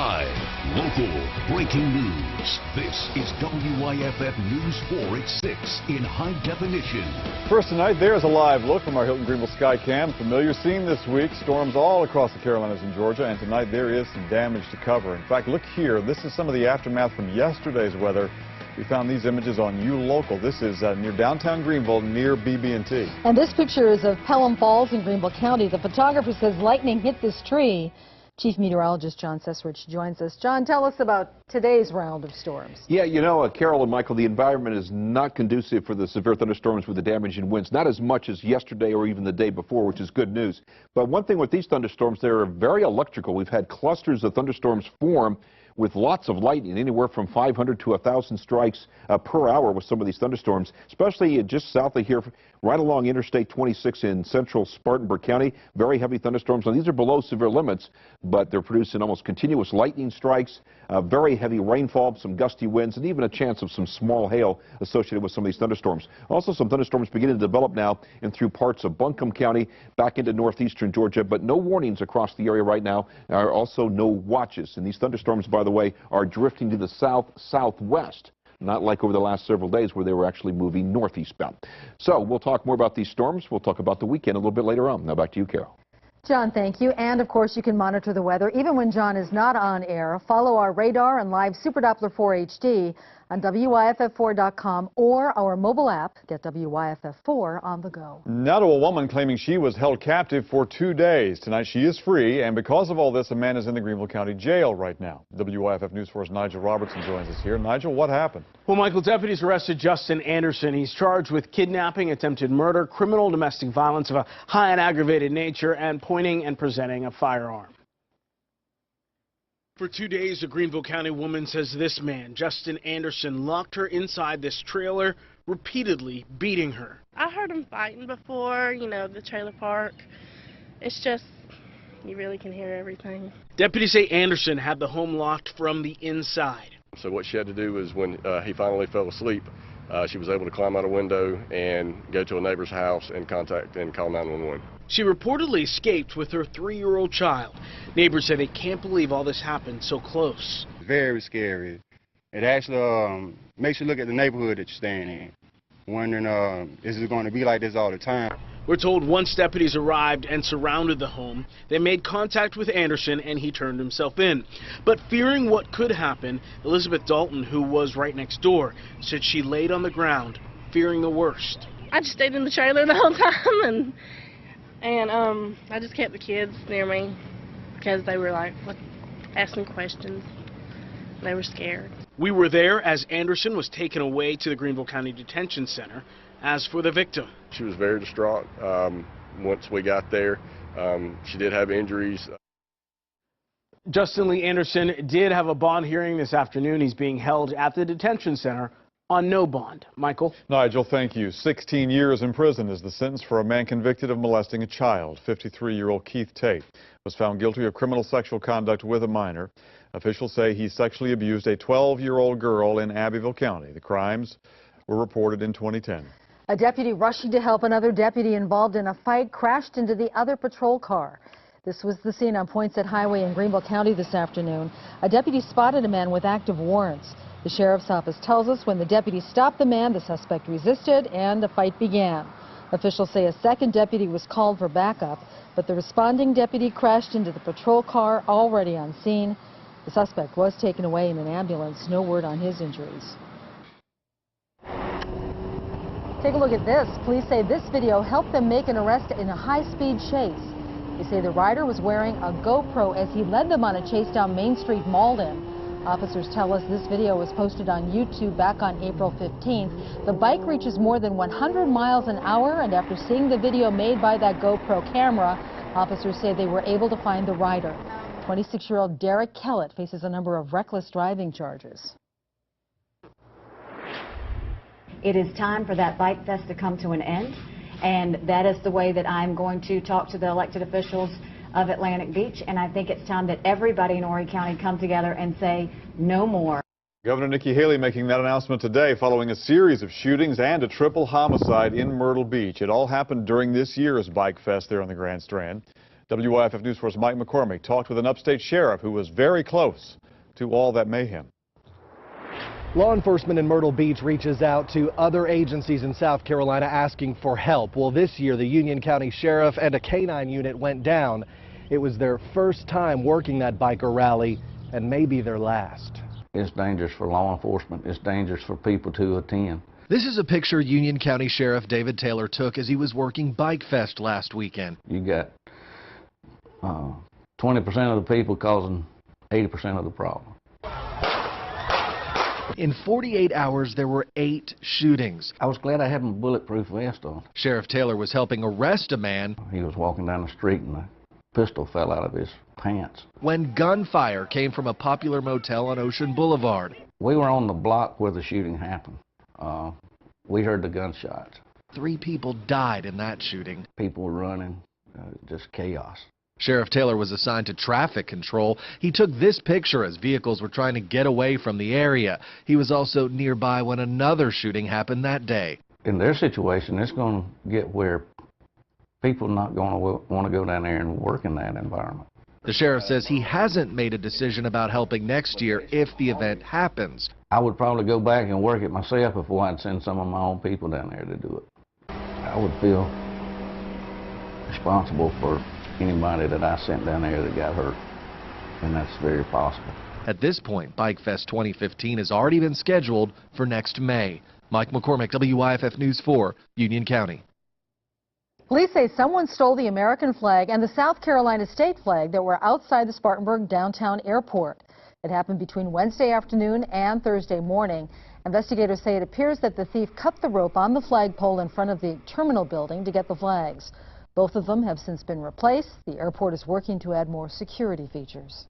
Live, local, breaking news. This is WYFF News 4 at 6 in high definition. First tonight, there's a live look from our Hilton Greenville Skycam. Familiar scene this week. Storms all across the Carolinas and Georgia, and tonight there is some damage to cover. In fact, look here. This is some of the aftermath from yesterday's weather. We found these images on YouLocal. This is near downtown Greenville, near BB&T. And this picture is of Pelham Falls in Greenville County. The photographer says lightning hit this tree. Chief Meteorologist John Sesrich joins us. John, tell us about today's round of storms. Yeah, you know, Carol and Michael, the environment is not conducive for the severe thunderstorms with the damaging winds, not as much as yesterday or even the day before, which is good news. But one thing with these thunderstorms, they're very electrical. We've had clusters of thunderstorms form with lots of lightning, anywhere from 500 to 1,000 strikes per hour with some of these thunderstorms, especially just south of here, right along Interstate 26 in central Spartanburg County. Very heavy thunderstorms. Now, these are below severe limits, but they're producing almost continuous lightning strikes, very heavy rainfall, some gusty winds, and even a chance of some small hail associated with some of these thunderstorms. Also, some thunderstorms beginning to develop now and through parts of Buncombe County back into northeastern Georgia, but no warnings across the area right now. There are also no watches, and these thunderstorms, by the way, are drifting to the south-southwest. Not like over the last several days where they were actually moving northeastbound. So we'll talk more about these storms. We'll talk about the weekend a little bit later on. Now back to you, Carol. John, thank you. And, of course, you can monitor the weather even when John is not on air. Follow our radar and live Super Doppler 4 HD on WYFF4.com or our mobile app. Get WYFF4 on the go. Now to a woman claiming she was held captive for 2 days. Tonight she is free, and because of all this, a man is in the Greenville County Jail right now. WYFF News 4's Nigel Robertson joins us here. Nigel, what happened? Well, Michael, deputies arrested Justin Anderson. He's charged with kidnapping, attempted murder, criminal domestic violence of a high and aggravated nature, and pointing and presenting a firearm. For 2 days, a Greenville County woman says this man, Justin Anderson, locked her inside this trailer, repeatedly beating her. I heard him fighting before, you know, the trailer park. It's just, you really can hear everything. Deputies say Anderson had the home locked from the inside. So what she had to do was when he finally fell asleep, she was able to climb out a window and go to a neighbor's house and call 911. She reportedly escaped with her 3-year-old child. Neighbors say they can't believe all this happened so close. Very scary. It actually makes you look at the neighborhood that you're staying in, wondering, is it going to be like this all the time? We're told once deputies arrived and surrounded the home, they made contact with Anderson and he turned himself in. But fearing what could happen, Elizabeth Dalton, who was right next door, said she laid on the ground, fearing the worst. I just stayed in the trailer the whole time, and I just kept the kids near me because they were like asking questions. They were scared. We were there as Anderson was taken away to the Greenville County Detention Center. As for the victim, she was very distraught. Once we got there, she did have injuries. Justin Lee Anderson did have a bond hearing this afternoon. He's being held at the detention center on no bond. Michael? Nigel, thank you. 16 years in prison is the sentence for a man convicted of molesting a child. 53-year-old Keith Tate was found guilty of criminal sexual conduct with a minor. Officials say he sexually abused a 12-year-old girl in Abbeville County. The crimes were reported in 2010. A deputy rushing to help another deputy involved in a fight crashed into the other patrol car. This was the scene on Poinsett Highway in Greenville County this afternoon. A deputy spotted a man with active warrants. The sheriff's office tells us when the deputy stopped the man, the suspect resisted and the fight began. Officials say a second deputy was called for backup, but the responding deputy crashed into the patrol car already on scene. The suspect was taken away in an ambulance. No word on his injuries. Take a look at this. Police say this video helped them make an arrest in a high-speed chase. They say the rider was wearing a GoPro as he led them on a chase down Main Street, Malden. Officers tell us this video was posted on YouTube back on April 15th. The bike reaches more than 100 miles an hour, and after seeing the video made by that GoPro camera, officers say they were able to find the rider. 26-year-old Derek Kellett faces a number of reckless driving charges. It is time for that bike fest to come to an end, and that is the way that I'm going to talk to the elected officials of Atlantic Beach, and I think it's time that everybody in Horry County come together and say no more. Governor Nikki Haley making that announcement today following a series of shootings and a triple homicide in Myrtle Beach. It all happened during this year's Bike Fest there on the Grand Strand. WYFF News 4's Mike McCormick talked with an upstate sheriff who was very close to all that mayhem. Law enforcement in Myrtle Beach reaches out to other agencies in South Carolina asking for help. Well, this year the Union County Sheriff and a canine unit went down. It was their first time working that biker rally and maybe their last. It's dangerous for law enforcement. It's dangerous for people to attend. This is a picture Union County Sheriff David Taylor took as he was working Bike Fest last weekend. You got 20% of the people causing 80% of the problem. In 48 hours, there were 8 shootings. I was glad I had my bulletproof vest on. Sheriff Taylor was helping arrest a man. He was walking down the street and a pistol fell out of his pants. When gunfire came from a popular motel on Ocean Boulevard. We were on the block where the shooting happened. We heard the gunshots. 3 people died in that shooting. People were running, just chaos. Sheriff Taylor was assigned to traffic control. He took this picture as vehicles were trying to get away from the area. He was also nearby when another shooting happened that day. In their situation, it's going to get where people are not going to want to go down there and work in that environment. The sheriff says he hasn't made a decision about helping next year if the event happens. I would probably go back and work it myself before I'd send some of my own people down there to do it. I would feel responsible for anybody that I sent down there that got hurt, and that's very possible. At this point, Bike Fest 2015 has already been scheduled for next May. Mike McCormick, WYFF News 4, Union County. Police say someone stole the American flag and the South Carolina state flag that were outside the Spartanburg downtown airport. It happened between Wednesday afternoon and Thursday morning. Investigators say it appears that the thief cut the rope on the flagpole in front of the terminal building to get the flags. Both of them have since been replaced. The airport is working to add more security features.